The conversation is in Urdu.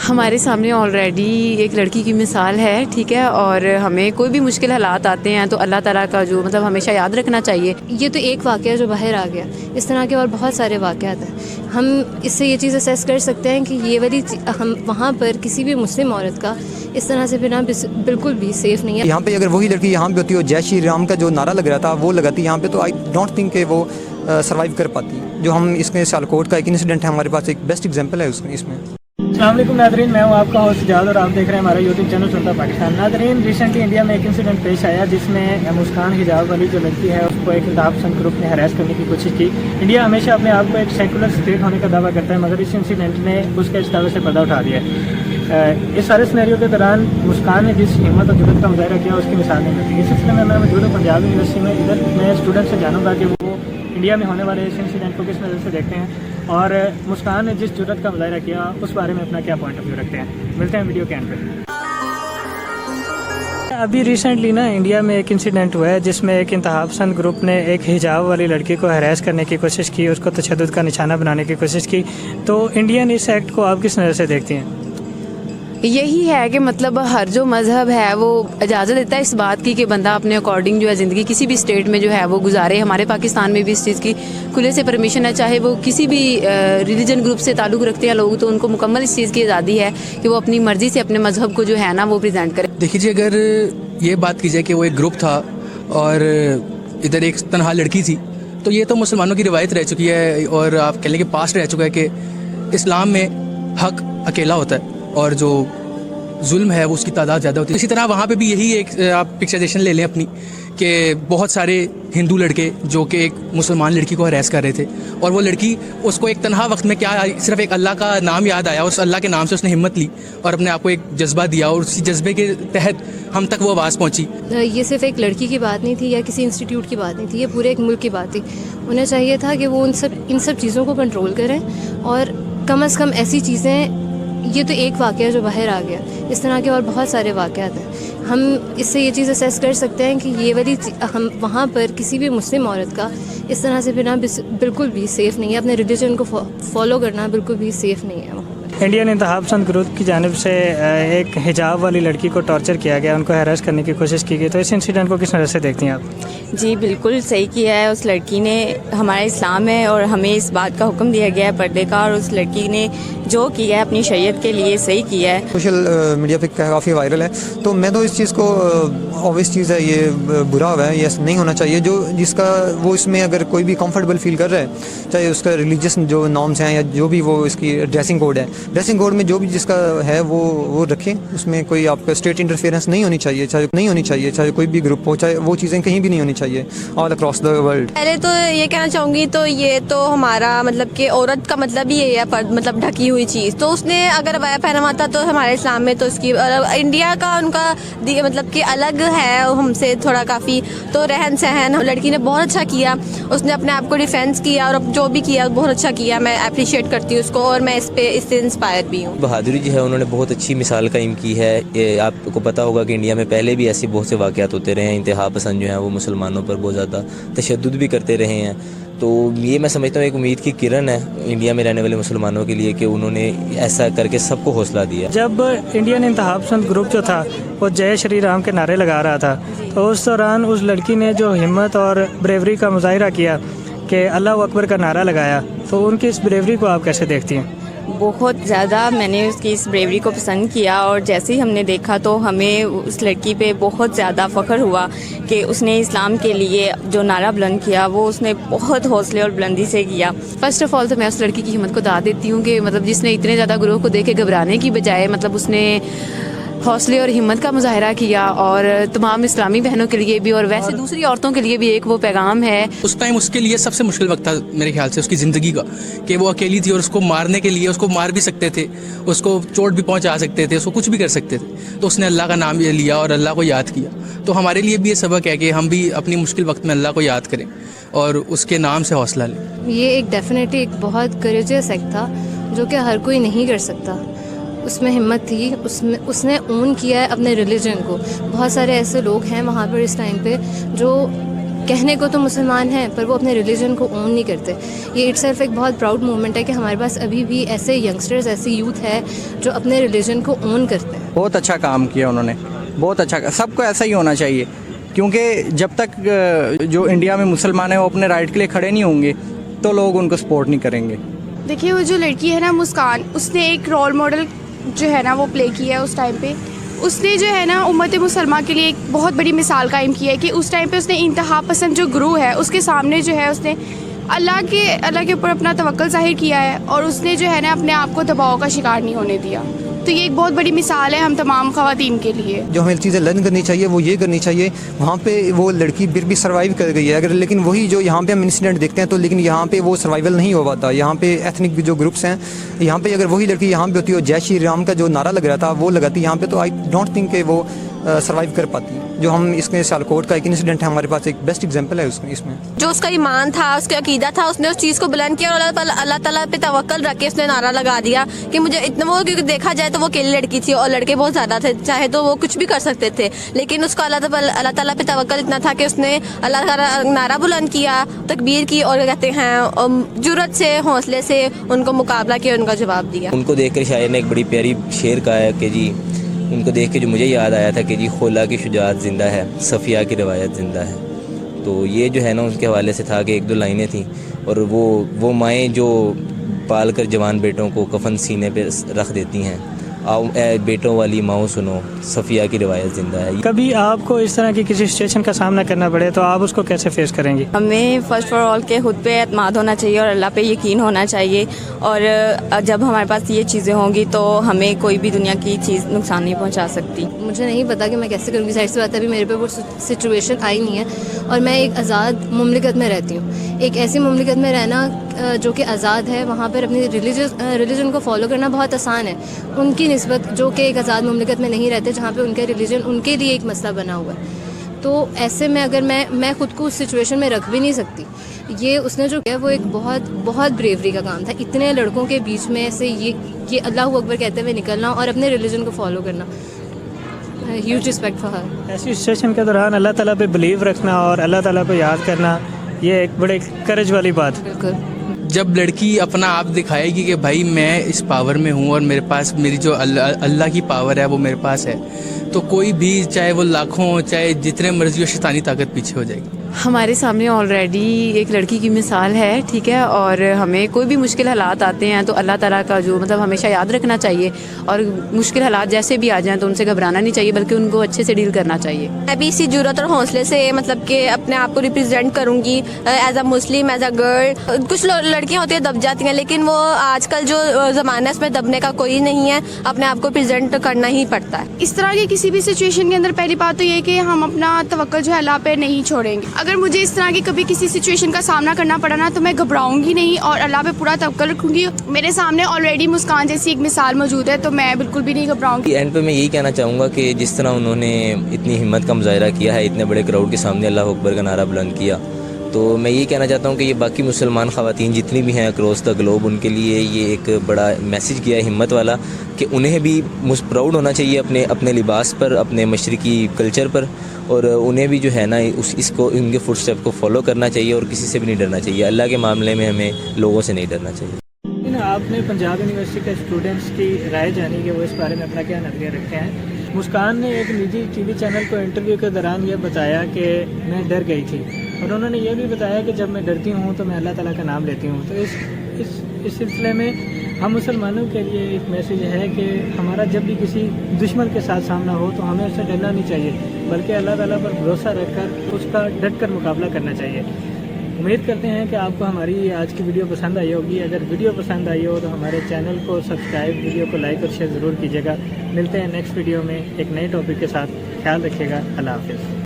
ہمارے سامنے آلریڈی ایک لڑکی کی مثال ہے، ٹھیک ہے، اور ہمیں کوئی بھی مشکل حالات آتے ہیں تو اللہ تعالیٰ کا جو ہمیشہ یاد رکھنا چاہیے۔ یہ تو ایک واقعہ جو باہر آ گیا، اس طرح کے اور بہت سارے واقعات ہیں۔ ہم اس سے یہ چیز اسیس کر سکتے ہیں کہ یہ والی ہم وہاں پر کسی بھی مسلم عورت کا اس طرح سے بنا بالکل بھی سیف نہیں ہے۔ یہاں پہ اگر وہی لڑکی یہاں پہ ہوتی ہے جے شری رام کا جو نعرہ لگ رہا تھا وہ لگاتی یہاں پہ، تو آئی ڈونٹ تھنک کہ وہ سروائیو کر پاتی۔ جو ہم اس میں سیالکوٹ کا ایک انسیڈنٹ ہے ہمارے پاس، ایک بیسٹ ایگزامپل ہے اس میں۔ السلام علیکم ناظرین، میں ہوں آپ کا ہوسٹ سجاد اور آپ دیکھ رہے ہیں ہمارا یوٹیوب چینل سنتا پاکستان۔ ناظرین، ریسنٹلی انڈیا میں ایک انسیڈنٹ پیش آیا جس میں مسکان حجاب والی جو لڑکی ہے اس کو ایک انتہا پسند گروپ نے ہراس کرنے کی کوشش کی۔ انڈیا ہمیشہ اپنے آپ کو ایک سیکولر اسٹیٹ ہونے کا دعویٰ کرتا ہے، مگر اس انسیڈنٹ نے اس کے اس دعوے سے پردہ اٹھا دیا ہے۔ اس سارے سینیریو کے دوران مسکان نے جس ہمت اور جرأت کا مظاہرہ کیا اس کی مثال نہیں ملتی۔ اس سلسلے میں موجود ہوں پنجاب یونیورسٹی میں، ادھر میں اسٹوڈنٹ سے جانوں گا کہ وہ انڈیا میں ہونے والے اس انسیڈنٹ کو کس نظر سے دیکھتے ہیں اور مسکان نے جس جرأت کا مظاہرہ کیا اس بارے میں اپنا کیا پوائنٹ آف ویو رکھتے ہیں۔ ملتے ہیں ویڈیو کے اینڈ پہ۔ ابھی ریسنٹلی انڈیا میں ایک انسیڈنٹ ہوا ہے جس میں ایک انتہا پسند گروپ نے ایک حجاب والی لڑکی کو ہراس کرنے کی کوشش کی، اس کو تشدد کا نشانہ بنانے کی کوشش کی۔ تو انڈین اس ایکٹ کو آپ کس نظر سے دیکھتی ہیں؟ یہی ہے کہ ہر جو مذہب ہے وہ اجازت دیتا ہے اس بات کی کہ بندہ اپنے اکارڈنگ جو ہے زندگی کسی بھی اسٹیٹ میں جو ہے وہ گزارے۔ ہمارے پاکستان میں بھی اس چیز کی کھلے سے پرمیشن ہے، چاہے وہ کسی بھی ریلیجن گروپ سے تعلق رکھتے ہیں لوگ، تو ان کو مکمل اس چیز کی آزادی ہے کہ وہ اپنی مرضی سے اپنے مذہب کو جو ہے نا وہ پریزنٹ کرے۔ دیکھیے اگر یہ بات کی جائے کہ وہ ایک گروپ تھا اور ادھر ایک تنہا لڑکی تھی، تو یہ تو مسلمانوں کی روایت رہ چکی ہے اور آپ کہہ لیں کہ پاسٹ رہ چکا ہے کہ اسلام میں حق اکیلا ہوتا ہے اور جو ظلم ہے وہ اس کی تعداد زیادہ ہوتی ہے۔ اسی طرح وہاں پہ بھی یہی ایک آپ پکچرائزیشن لے لیں اپنی، کہ بہت سارے ہندو لڑکے جو کہ ایک مسلمان لڑکی کو ہراس کر رہے تھے، اور وہ لڑکی اس کو ایک تنہا وقت میں کیا صرف ایک اللہ کا نام یاد آیا، اس اللہ کے نام سے اس نے ہمت لی اور اپنے آپ کو ایک جذبہ دیا، اور اسی جذبے کے تحت ہم تک وہ آواز پہنچی۔ یہ صرف ایک لڑکی کی بات نہیں تھی یا کسی انسٹیٹیوٹ کی بات نہیں تھی، یہ پورے ایک ملک کی بات تھی۔ انہیں چاہیے تھا کہ وہ ان سب چیزوں کو کنٹرول کریں، اور کم از کم ایسی چیزیں، یہ تو ایک واقعہ جو باہر آ گیا، اس طرح کے اور بہت سارے واقعات ہیں۔ ہم اس سے یہ چیز اسیس کر سکتے ہیں کہ یہ والی ہم وہاں پر کسی بھی مسلم عورت کا اس طرح سے بنا بالکل بھی سیف نہیں ہے، اپنے ریلیجن کو فالو کرنا بالکل بھی سیف نہیں ہے وہاں پر۔ انڈین انتہا پسند گروپ کی جانب سے ایک حجاب والی لڑکی کو ٹارچر کیا گیا، ان کو ہراس کرنے کی کوشش کی گئی، تو اس انسیڈنٹ کو کس نظر سے دیکھتی ہیں آپ؟ جی بالکل صحیح کیا ہے اس لڑکی نے۔ ہمارا اسلام ہے اور ہمیں اس بات کا حکم دیا گیا ہے پردے کا، اور اس لڑکی نے جو کیا ہے اپنی شریعت کے لیے صحیح کیا ہے۔ سوشل میڈیا پہ کافی وائرل ہے، تو میں تو اس چیز کو اوبویس چیز ہے، یہ برا ہوا ہے، یہ نہیں ہونا چاہیے۔ جو جس کا وہ اس میں اگر کوئی بھی کمفرٹیبل فیل کر رہا ہے، چاہے اس کا ریلیجیس جو نارمس ہیں یا جو بھی وہ اس کی ڈریسنگ کوڈ ہے، ڈریسنگ کوڈ میں جو بھی جس کا ہے وہ رکھیں، اس میں کوئی آپ کا اسٹیٹ انٹرفیئرنس نہیں ہونی چاہیے، چاہے کوئی بھی گروپ ہو، چاہے وہ چیزیں کہیں بھی نہیں ہونی چاہیے آل اکراس دا ورلڈ۔ پہلے تو یہ کہنا چاہوں گی، تو یہ تو ہمارا کہ عورت کا مطلب ہی یہ ہے ڈھکی ہوئی چیز، تو اس نے اگر عبایا پہنا ہوا تھا تو ہمارے اسلام میں تو اس کی انڈیا کا ان کا کہ الگ ہے ہم سے تھوڑا کافی، تو رہن سہن لڑکی نے بہت اچھا کیا، اس نے اپنے آپ کو ڈیفینس کیا اور جو بھی کیا بہت اچھا کیا، میں اپریشیٹ کرتی ہوں اس کو، اور میں اس سے انسپائر بھی ہوں۔ بہادری جو ہے انہوں نے بہت اچھی مثال قائم کی ہے۔ آپ کو پتہ ہوگا کہ انڈیا میں پہلے بھی ایسے بہت سے واقعات ہوتے رہے ہیں، انتہا پسند جو ہیں وہ مسلمانوں پر بہت زیادہ تشدد بھی کرتے رہے ہیں، تو یہ میں سمجھتا ہوں ایک امید کی کرن ہے انڈیا میں رہنے والے مسلمانوں کے لیے کہ انہوں نے ایسا کر کے سب کو حوصلہ دیا۔ جب انڈین انتہا پسند گروپ جو تھا وہ جے شری رام کے نعرے لگا رہا تھا، تو اس دوران اس لڑکی نے جو ہمت اور بریوری کا مظاہرہ کیا کہ اللہ اکبر کا نعرہ لگایا، تو ان کی اس بریوری کو آپ کیسے دیکھتی ہیں؟ بہت زیادہ میں نے اس کی اس بریوری کو پسند کیا، اور جیسے ہی ہم نے دیکھا تو ہمیں اس لڑکی پہ بہت زیادہ فخر ہوا کہ اس نے اسلام کے لیے جو نعرہ بلند کیا وہ اس نے بہت حوصلے اور بلندی سے کیا۔ فرسٹ آف آل تو میں اس لڑکی کی ہمت کو داد دیتی ہوں کہ جس نے اتنے زیادہ گروہ کو دیکھ کے گھبرانے کی بجائے اس نے حوصلے اور ہمت کا مظاہرہ کیا، اور تمام اسلامی بہنوں کے لیے بھی اور ویسے دوسری عورتوں کے لیے بھی ایک وہ پیغام ہے۔ اس ٹائم اس کے لیے سب سے مشکل وقت تھا میرے خیال سے اس کی زندگی کا، کہ وہ اکیلی تھی اور اس کو مارنے کے لیے، اس کو مار بھی سکتے تھے، اس کو چوٹ بھی پہنچا سکتے تھے، اس کو کچھ بھی کر سکتے تھے، تو اس نے اللہ کا نام لیا اور اللہ کو یاد کیا۔ تو ہمارے لیے بھی یہ سبق ہے کہ ہم بھی اپنی مشکل وقت میں اللہ کو یاد کریں اور اس کے نام سے حوصلہ لیں۔ یہ ایک ڈیفینیٹلی ایک بہت کریجیس ایکٹ تھا جو کہ ہر کوئی نہیں کر سکتا، اس میں ہمت تھی، اس نے اون کیا ہے اپنے ریلیجن کو۔ بہت سارے ایسے لوگ ہیں وہاں پر اس ٹائم پہ جو کہنے کو تو مسلمان ہیں پر وہ اپنے ریلیجن کو اون نہیں کرتے. یہ اٹ سیلف ایک بہت پراؤڈ مومنٹ ہے کہ ہمارے پاس ابھی بھی ایسے ینگسٹرز ایسی یوتھ ہے جو اپنے ریلیجن کو اون کرتے ہیں. بہت اچھا کام کیا انہوں نے, بہت اچھا. سب کو ایسا ہی ہونا چاہیے, کیونکہ جب تک جو انڈیا میں مسلمان ہیں وہ اپنے رائٹ کے لیے کھڑے نہیں ہوں گے تو لوگ ان کو سپورٹ نہیں کریں گے. دیکھیے وہ جو لڑکی ہے نا مسکان, اس نے ایک رول ماڈل جو ہے نا وہ پلے کیا ہے اس ٹائم پہ. اس نے جو ہے نا امت مسلمہ کے لیے ایک بہت بڑی مثال قائم کی ہے کہ اس ٹائم پہ اس نے انتہا پسند جو گروہ ہے اس کے سامنے جو ہے اس نے اللہ کے اوپر اپنا توکل ظاہر کیا ہے, اور اس نے جو ہے نا اپنے آپ کو دباؤ کا شکار نہیں ہونے دیا. تو یہ ایک بہت بڑی مثال ہے ہم تمام خواتین کے لیے. جو ہمیں چیزیں لرن کرنی چاہیے وہ یہ کرنی چاہیے, وہاں پہ وہ لڑکی پھر بھی سروائیو کر گئی ہے اگر, لیکن وہی جو یہاں پہ ہم انسیڈنٹ دیکھتے ہیں تو لیکن یہاں پہ وہ سروائیول نہیں ہو پاتا. یہاں پہ ایتھنک جو گروپس ہیں یہاں پہ اگر وہی لڑکی یہاں پہ ہوتی ہے جے شری رام کا جو نعرہ لگ رہا تھا وہ لگاتی یہاں پہ, تو آئی ڈونٹ تھنک کہ وہ سروائیو کر پاتی. جو ہم اس میں سیالکوٹ کا ایک انسیڈنٹ ہے ہمارے پاس, ایک بیسٹ ایگزامپل ہے اس میں. جو اس کا ایمان تھا, اس کا عقیدہ تھا, اس نے اس چیز کو بلند کیا اور اللہ تعالیٰ پہ توکل رکھ کے اس نے نعرہ لگا دیا کہ مجھے اتنا, وہ کیونکہ دیکھا جائے تو وہ اکیلی لڑکی تھی اور لڑکے بہت زیادہ تھے, چاہے تو وہ کچھ بھی کر سکتے تھے, لیکن اس کا اللہ تعالیٰ پہ توکل اتنا تھا کہ اس نے اللہ تعالیٰ نعرہ بلند کیا, تکبیر کی, اور کہتے ہیں جرأت سے, حوصلے سے ان کو مقابلہ کیا, ان کا جواب دیا. ان کو دیکھ کر شاعر نے ایک بڑی پیاری شعر کہا ہے کہ جی, ان کو دیکھ کے جو مجھے یاد آیا تھا کہ جی خولا کی شجاعت زندہ ہے, صفیہ کی روایت زندہ ہے. تو یہ جو ہے نا ان کے حوالے سے تھا کہ ایک دو لائنیں تھیں, اور وہ مائیں جو پال کر جوان بیٹوں کو کفن سینے پہ رکھ دیتی ہیں, آؤ اے بیٹوں والی ماؤں سنو, صفیہ کی روایت زندہ ہے. کبھی آپ کو اس طرح کی کسی سچویشن کا سامنا کرنا پڑے تو آپ اس کو کیسے فیس کریں گی؟ ہمیں فرسٹ آف آل کے خود پہ اعتماد ہونا چاہیے اور اللہ پہ یقین ہونا چاہیے, اور جب ہمارے پاس یہ چیزیں ہوں گی تو ہمیں کوئی بھی دنیا کی چیز نقصان نہیں پہنچا سکتی. مجھے نہیں پتا کہ میں کیسے کروں گی, ظاہر سی بات ہے ابھی میرے پہ وہ سچویشن آئی نہیں ہے, اور میں ایک آزاد مملکت میں رہتی ہوں. ایک ایسی مملکت میں رہنا جو کہ آزاد ہے, وہاں پر اپنی ریلیجن کو فالو کرنا بہت آسان ہے ان کی نسبت جو کہ ایک آزاد مملکت میں نہیں رہتے جہاں پہ ان کا ریلیجن ان کے لیے ایک مسئلہ بنا ہوا ہے. تو ایسے میں اگر میں خود کو اس سچویشن میں رکھ بھی نہیں سکتی. یہ اس نے جو کیا وہ ایک بہت بہت بریوری کا کام تھا, اتنے لڑکوں کے بیچ میں سے یہ اللہ اکبر کہتے ہوئے نکلنا اور اپنے ریلیجن کو فالو کرنا. Huge respect for her. ایسی سچویشن کے دوران اللہ تعالیٰ پہ بلیو رکھنا اور اللہ تعالیٰ کو یاد کرنا, یہ ایک بڑے کرج والی بات. بالکل. جب لڑکی اپنا آپ دکھائے گی کہ بھائی میں اس پاور میں ہوں اور میرے پاس میری جو اللہ کی پاور ہے وہ میرے پاس ہے, تو کوئی بھی چاہے وہ لاکھوں چاہے جتنے مرضی ہو شیطانی طاقت پیچھے ہو جائے گی. ہمارے سامنے آلریڈی ایک لڑکی کی مثال ہے, ٹھیک ہے, اور ہمیں کوئی بھی مشکل حالات آتے ہیں تو اللہ تعالیٰ کا جو ہمیشہ یاد رکھنا چاہیے, اور مشکل حالات جیسے بھی آ جائیں تو ان سے گھبرانا نہیں چاہیے بلکہ ان کو اچھے سے ڈیل کرنا چاہیے. میں بھی اسی جرأت اور حوصلے سے کہ اپنے آپ کو ریپرزینٹ کروں گی as a Muslim, as a girl. کچھ لڑکیاں ہوتی ہیں دب جاتی ہیں, لیکن وہ آج کل جو زمانہ ہے اس میں دبنے کا کوئی نہیں ہے, اپنے آپ کو پریزنٹ کرنا ہی پڑتا ہے. اس طرح کی کسی بھی سچویشن کے اندر پہلی بات تو یہ کہ ہم اپنا توکل جو ہے اللہ پہ نہیں چھوڑیں گے. اگر مجھے اس طرح کی کبھی کسی سچویشن کا سامنا کرنا پڑا نا تو میں گھبراؤں گی نہیں اور اللہ پہ پورا توکل رکھوں گی. میرے سامنے آلریڈی مسکان جیسی ایک مثال موجود ہے تو میں بالکل بھی نہیں گھبراؤں گی. اینڈ پہ میں یہی کہنا چاہوں گا کہ جس طرح انہوں نے اتنی ہمت کا مظاہرہ کیا ہے, اتنے بڑے کراؤڈ کے سامنے اللہ اکبر کا نعرہ بلند کیا, تو میں یہی کہنا چاہتا ہوں کہ یہ باقی مسلمان خواتین جتنی بھی ہیں اکراس دا گلوب, ان کے لیے یہ ایک بڑا میسیج کیا ہے ہمت والا کہ انہیں بھی پراؤڈ ہونا چاہیے اپنے لباس پر, اپنے مشرقی کلچر پر, اور انہیں بھی جو ہے نا اس کو ان کے فٹ اسٹیپ کو فالو کرنا چاہیے اور کسی سے بھی نہیں ڈرنا چاہیے. اللہ کے معاملے میں ہمیں لوگوں سے نہیں ڈرنا چاہیے. آپ نے پنجاب یونیورسٹی کے اسٹوڈنٹس کی رائے جانی کہ وہ اس بارے میں اپنا کیا نظریہ رکھتے ہیں. مسکان نے ایک نجی ٹی وی چینل کو انٹرویو کے دوران یہ بتایا کہ میں ڈر گئی تھی, اور انہوں نے یہ بھی بتایا کہ جب میں ڈرتی ہوں تو میں اللہ تعالیٰ کا نام لیتی ہوں. تو اس سلسلے میں ہم مسلمانوں کے لیے ایک میسیج ہے کہ ہمارا جب بھی کسی دشمن کے ساتھ سامنا ہو تو ہمیں اس سے ڈرنا نہیں چاہیے بلکہ اللہ تعالیٰ پر بھروسہ رکھ کر اس کا ڈٹ کر مقابلہ کرنا چاہیے. امید کرتے ہیں کہ آپ کو ہماری آج کی ویڈیو پسند آئی ہوگی. اگر ویڈیو پسند آئی ہو تو ہمارے چینل کو سبسکرائب, ویڈیو کو لائک اور شیئر ضرور کیجیے گا. ملتے ہیں نیکسٹ ویڈیو میں ایک نئے ٹاپک کے ساتھ. خیال رکھیے گا. اللہ حافظ.